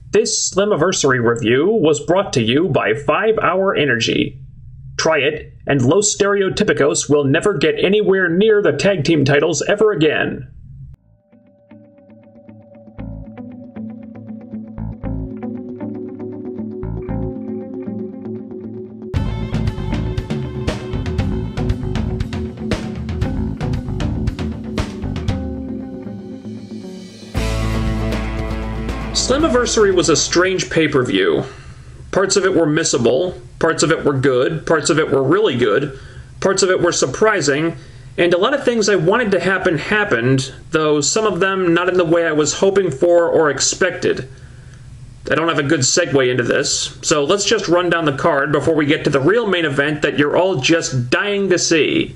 This Slammiversary review was brought to you by 5 Hour Energy. Try it, and Los Stereotypicos will never get anywhere near the tag team titles ever again. Slammiversary was a strange pay-per-view. Parts of it were missable, parts of it were good, parts of it were really good, parts of it were surprising, and a lot of things I wanted to happen happened, though some of them not in the way I was hoping for or expected. I don't have a good segue into this, so let's just run down the card before we get to the real main event that you're all just dying to see.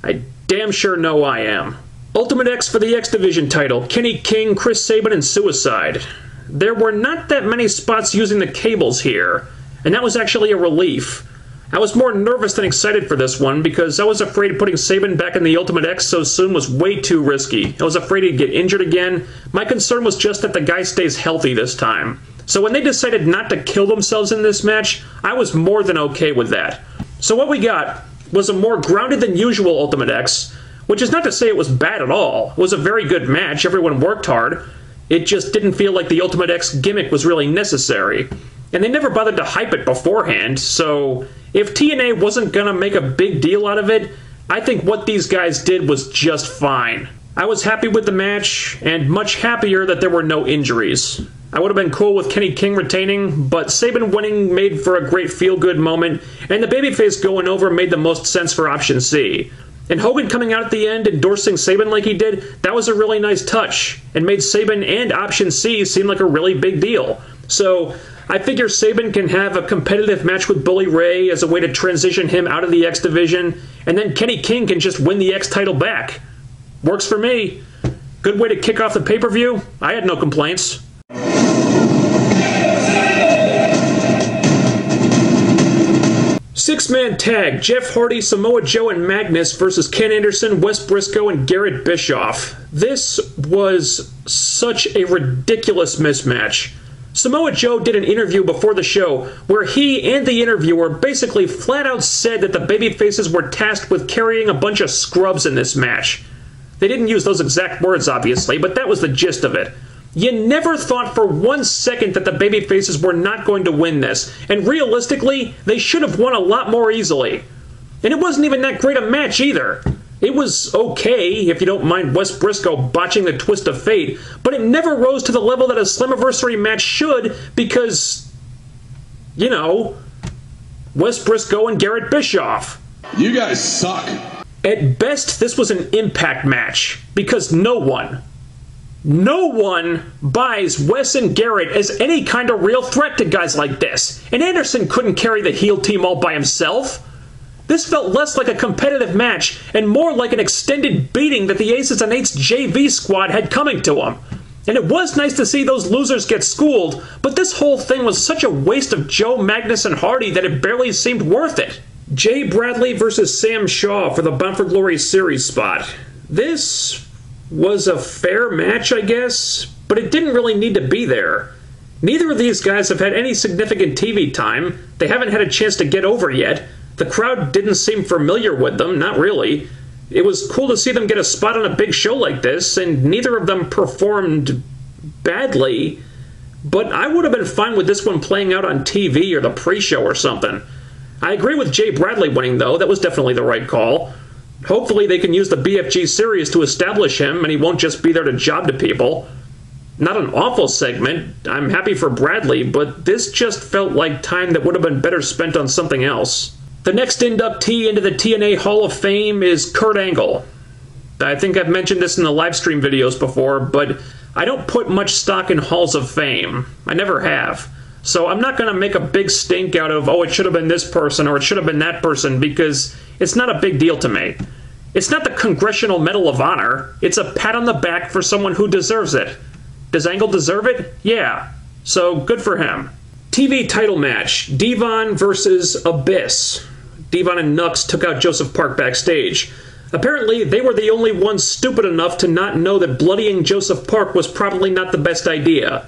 I damn sure know I am. Ultimate X for the X Division title, Kenny King, Chris Sabin, and Suicide. There were not that many spots using the cables here, and that was actually a relief. I was more nervous than excited for this one because I was afraid putting Sabin back in the Ultimate X so soon was way too risky. I was afraid he'd get injured again. My concern was just that the guy stays healthy this time. So when they decided not to kill themselves in this match, I was more than okay with that. So what we got was a more grounded than usual Ultimate X, which is not to say it was bad at all. It was a very good match, everyone worked hard. It just didn't feel like the Ultimate X gimmick was really necessary. And they never bothered to hype it beforehand, so if TNA wasn't gonna make a big deal out of it, I think what these guys did was just fine. I was happy with the match, and much happier that there were no injuries. I would have been cool with Kenny King retaining, but Sabin winning made for a great feel-good moment, and the babyface going over made the most sense for Option C. And Hogan coming out at the end endorsing Sabin like he did, that was a really nice touch, and made Sabin and Option C seem like a really big deal. So I figure Sabin can have a competitive match with Bully Ray as a way to transition him out of the X Division, and then Kenny King can just win the X title back. Works for me. Good way to kick off the pay-per-view. I had no complaints. Six-man tag, Jeff Hardy, Samoa Joe, and Magnus versus Ken Anderson, Wes Briscoe, and Garrett Bischoff. This was such a ridiculous mismatch. Samoa Joe did an interview before the show where he and the interviewer basically flat out said that the babyfaces were tasked with carrying a bunch of scrubs in this match. They didn't use those exact words, obviously, but that was the gist of it. You never thought for 1 second that the babyfaces were not going to win this, and realistically, they should have won a lot more easily. And it wasn't even that great a match either. It was okay, if you don't mind Wes Briscoe botching the twist of fate, but it never rose to the level that a Slammiversary match should because, you know, Wes Briscoe and Garrett Bischoff. You guys suck. At best, this was an Impact match, because no one buys Wes and Garrett as any kind of real threat to guys like this. And Anderson couldn't carry the heel team all by himself. This felt less like a competitive match and more like an extended beating that the Aces and Eights JV squad had coming to them. And it was nice to see those losers get schooled, but this whole thing was such a waste of Joe, Magnus, and Hardy that it barely seemed worth it. Jay Bradley versus Sam Shaw for the Bound for Glory series spot. This was a fair match, I guess, but it didn't really need to be there. Neither of these guys have had any significant TV time. They haven't had a chance to get over yet. The crowd didn't seem familiar with them, not really. It was cool to see them get a spot on a big show like this, and neither of them performed badly, but I would have been fine with this one playing out on TV or the pre-show or something. I agree with Jay Bradley winning, though. That was definitely the right call. Hopefully they can use the BFG series to establish him, and he won't just be there to job to people. Not an awful segment. I'm happy for Bradley, but this just felt like time that would have been better spent on something else. The next inductee into the TNA Hall of Fame is Kurt Angle. I think I've mentioned this in the live stream videos before, but I don't put much stock in Halls of Fame. I never have. So I'm not going to make a big stink out of, oh, it should have been this person or it should have been that person, because it's not a big deal to me. It's not the Congressional Medal of Honor. It's a pat on the back for someone who deserves it. Does Angle deserve it? Yeah. So good for him. TV title match, Devon versus Abyss. Devon and Nux took out Joseph Park backstage. Apparently, they were the only ones stupid enough to not know that bloodying Joseph Park was probably not the best idea.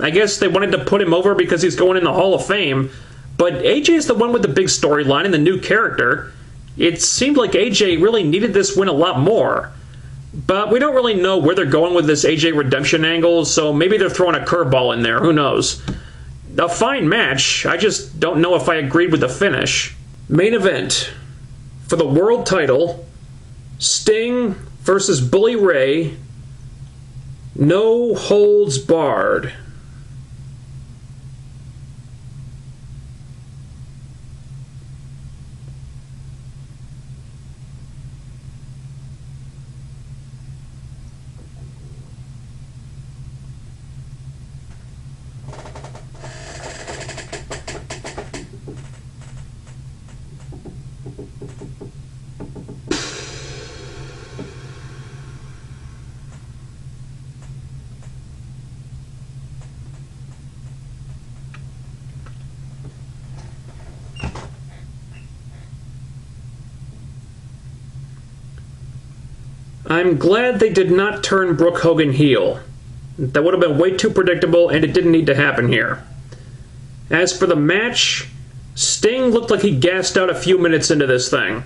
I guess they wanted to put him over because he's going in the Hall of Fame, but AJ is the one with the big storyline and the new character. It seemed like AJ really needed this win a lot more. But we don't really know where they're going with this AJ redemption angle, so maybe they're throwing a curveball in there. Who knows? A fine match. I just don't know if I agreed with the finish. Main event. For the world title, Sting versus Bully Ray. No holds barred. I'm glad they did not turn Brooke Hogan heel. That would have been way too predictable, and it didn't need to happen here. As for the match, Sting looked like he gassed out a few minutes into this thing.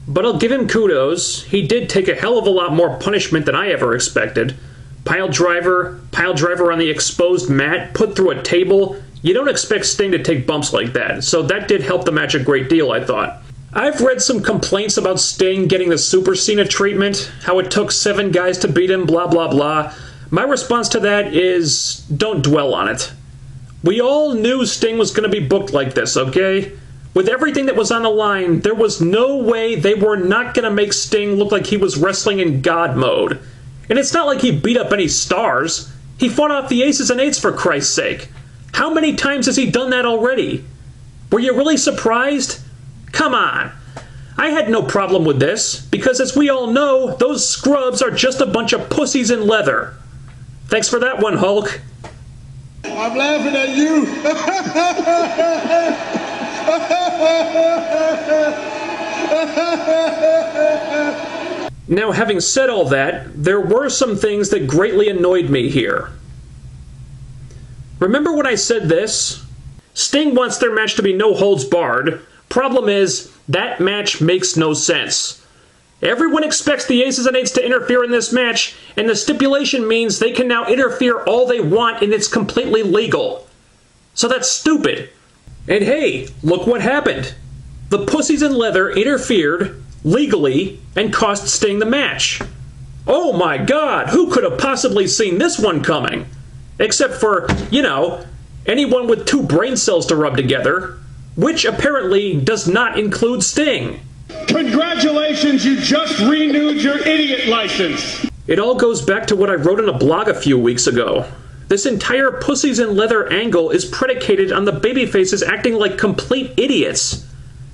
But I'll give him kudos. He did take a hell of a lot more punishment than I ever expected. Pile driver on the exposed mat, put through a table. You don't expect Sting to take bumps like that, so that did help the match a great deal, I thought. I've read some complaints about Sting getting the Super Cena treatment, how it took 7 guys to beat him, blah blah blah. My response to that is, don't dwell on it. We all knew Sting was going to be booked like this, okay? With everything that was on the line, there was no way they were not going to make Sting look like he was wrestling in God mode. And it's not like he beat up any stars. He fought off the aces and eights, for Christ's sake. How many times has he done that already? Were you really surprised? Come on. I had no problem with this, because as we all know, those scrubs are just a bunch of pussies in leather. Thanks for that one, Hulk. I'm laughing at you. Now, having said all that, there were some things that greatly annoyed me here. Remember when I said this? Sting wants their match to be no holds barred. Problem is, that match makes no sense. Everyone expects the Aces and Eights to interfere in this match, and the stipulation means they can now interfere all they want and it's completely legal. So that's stupid. And hey, look what happened. The pussies in leather interfered, legally, and cost Sting the match. Oh my god, who could have possibly seen this one coming? Except for, you know, anyone with 2 brain cells to rub together. Which apparently does not include Sting. Congratulations, you just renewed your idiot license. It all goes back to what I wrote in a blog a few weeks ago. This entire pussies in leather angle is predicated on the babyfaces acting like complete idiots.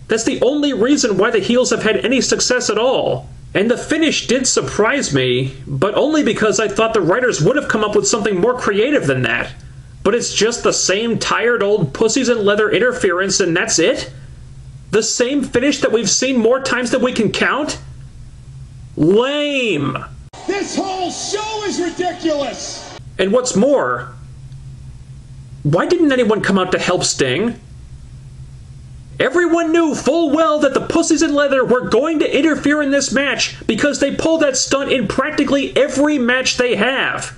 That's the only reason why the heels have had any success at all. And the finish did surprise me, but only because I thought the writers would have come up with something more creative than that. But it's just the same tired old pussies in leather interference and that's it? The same finish that we've seen more times than we can count? Lame! This whole show is ridiculous! And what's more, why didn't anyone come out to help Sting? Everyone knew full well that the pussies in leather were going to interfere in this match because they pull that stunt in practically every match they have.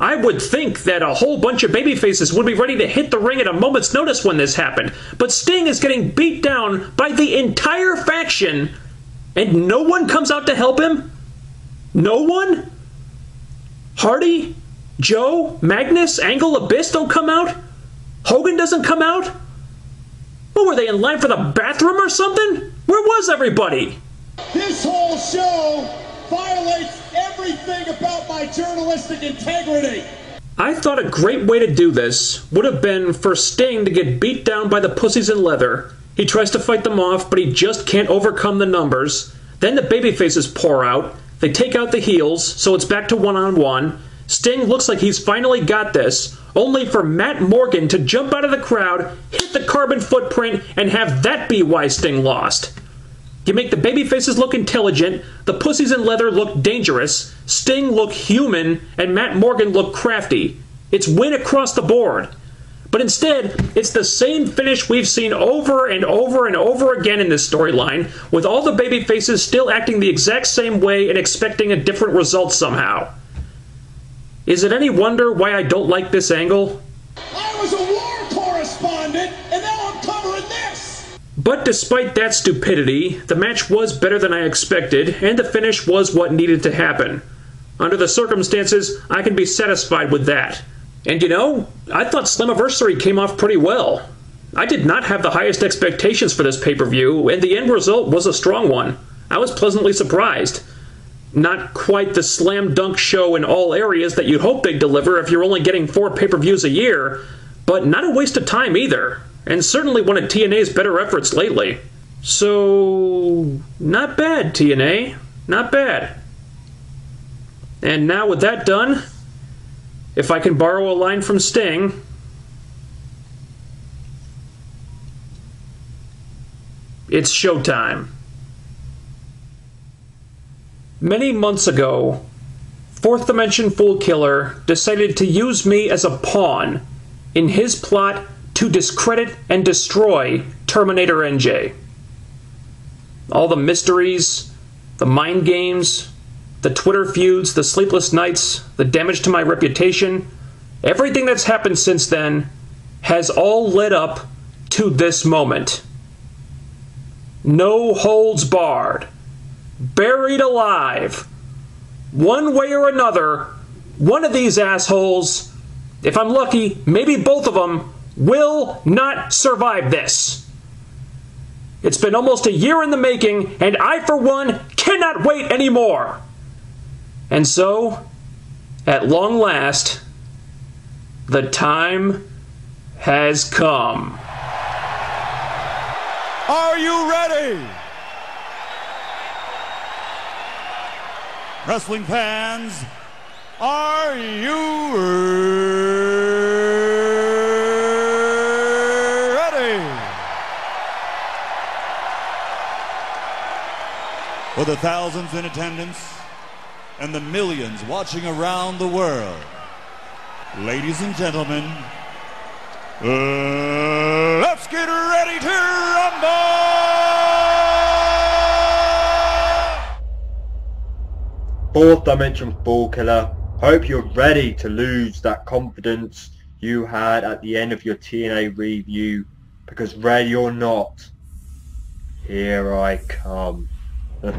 I would think that a whole bunch of babyfaces would be ready to hit the ring at a moment's notice when this happened, but Sting is getting beat down by the entire faction, and no one comes out to help him? No one? Hardy? Joe? Magnus? Angle? Abyss don't come out? Hogan doesn't come out? What, were they in line for the bathroom or something? Where was everybody? This whole show violates everything about my journalistic integrity. I thought a great way to do this would have been for Sting to get beat down by the pussies in leather. He tries to fight them off, but he just can't overcome the numbers. Then the babyfaces pour out. They take out the heels, so it's back to one-on-one. Sting looks like he's finally got this, only for Matt Morgan to jump out of the crowd, hit the carbon footprint, and have that be why Sting lost. You make the babyfaces look intelligent, the pussies in leather look dangerous, Sting look human, and Matt Morgan look crafty. It's win across the board. But instead, it's the same finish we've seen over and over and over again in this storyline, with all the babyfaces still acting the exact same way and expecting a different result somehow. Is it any wonder why I don't like this angle? I was a war correspondent, and now I'm covering this! But despite that stupidity, the match was better than I expected, and the finish was what needed to happen. Under the circumstances, I can be satisfied with that. And you know, I thought Slammiversary came off pretty well. I did not have the highest expectations for this pay-per-view, and the end result was a strong one. I was pleasantly surprised. Not quite the slam dunk show in all areas that you'd hope they'd deliver if you're only getting 4 pay-per-views a year, but not a waste of time either, and certainly one of TNA's better efforts lately. So, not bad, TNA. Not bad. And now with that done, if I can borrow a line from Sting, it's showtime. Many months ago, Fourth Dimension Fool Killer decided to use me as a pawn in his plot to discredit and destroy Terminator NJ. All the mysteries, the mind games, the Twitter feuds, the sleepless nights, the damage to my reputation, everything that's happened since then has all led up to this moment. No holds barred. Buried alive. One way or another, one of these assholes, if I'm lucky, maybe both of them, will not survive this. It's been almost a year in the making, and I, for one, cannot wait anymore. And so, at long last, the time has come. Are you ready? Wrestling fans, are you ready? For the thousands in attendance and the millions watching around the world, ladies and gentlemen, let's get ready to rumble! Fourth Dimension Fool Killer, hope you're ready to lose that confidence you had at the end of your TNA review, because ready or not, here I come. I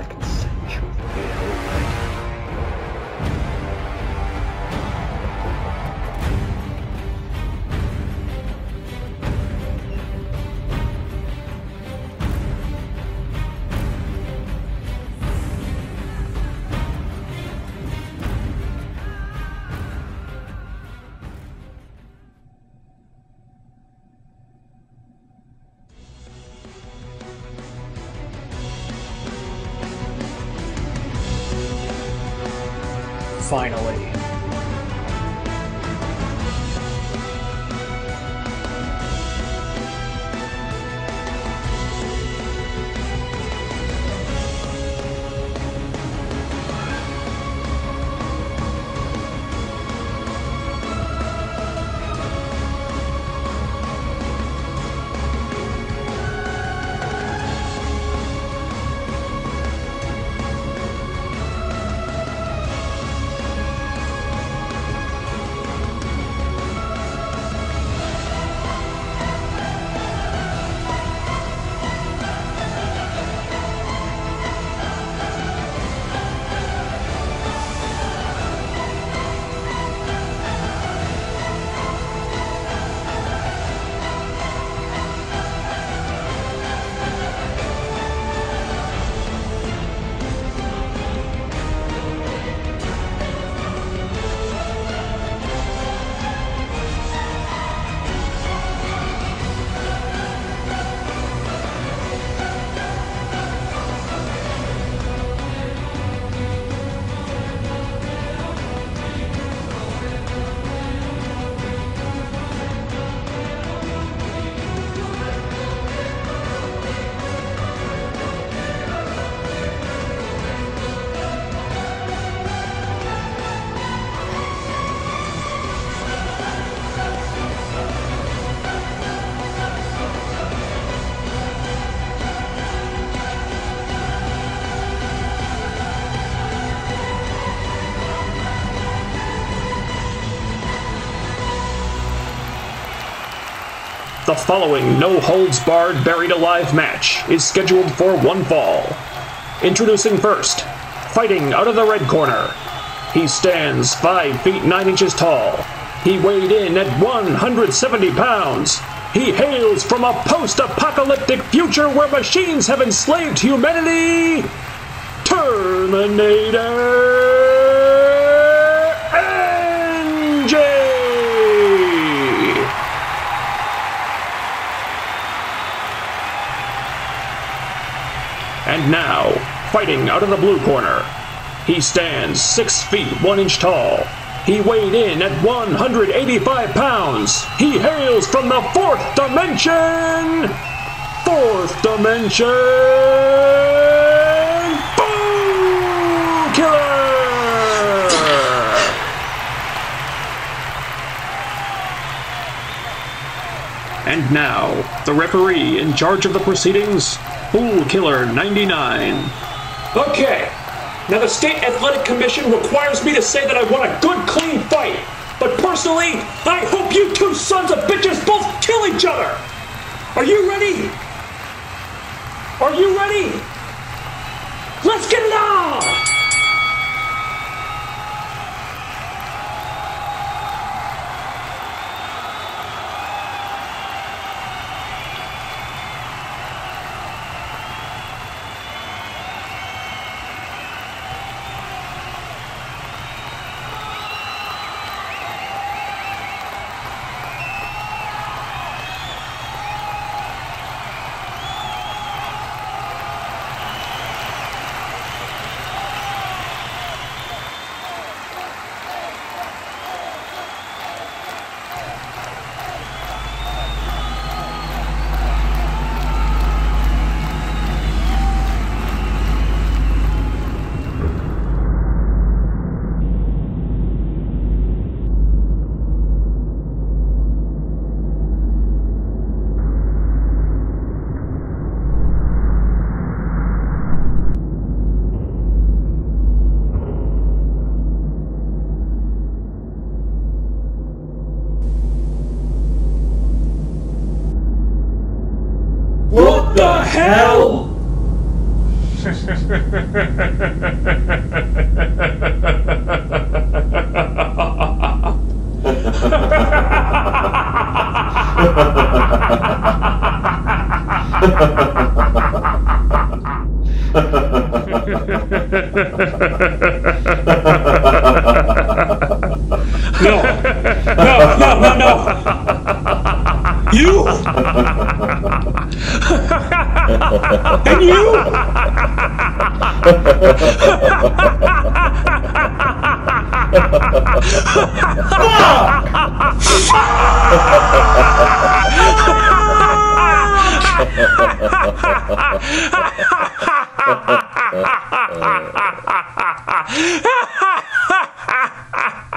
can sense your fear already. Finally. The following no-holds-barred buried alive match is scheduled for one fall. Introducing first, fighting out of the red corner. He stands 5 feet 9 inches tall. He weighed in at 170 pounds. He hails from a post-apocalyptic future where machines have enslaved humanity. Terminator NJ! And now, fighting out of the blue corner. He stands 6 feet 1 inch tall. He weighed in at 185 pounds. He hails from the fourth dimension. Fourth dimension. Boom Killer! And now, the referee in charge of the proceedings, Fool Killer 99. Okay. Now, the State Athletic Commission requires me to say that I want a good, clean fight. But personally, I hope you two sons of bitches both kill each other. Are you ready? Are you ready? Let's get it on! What the hell? No. You? And you? Fuck!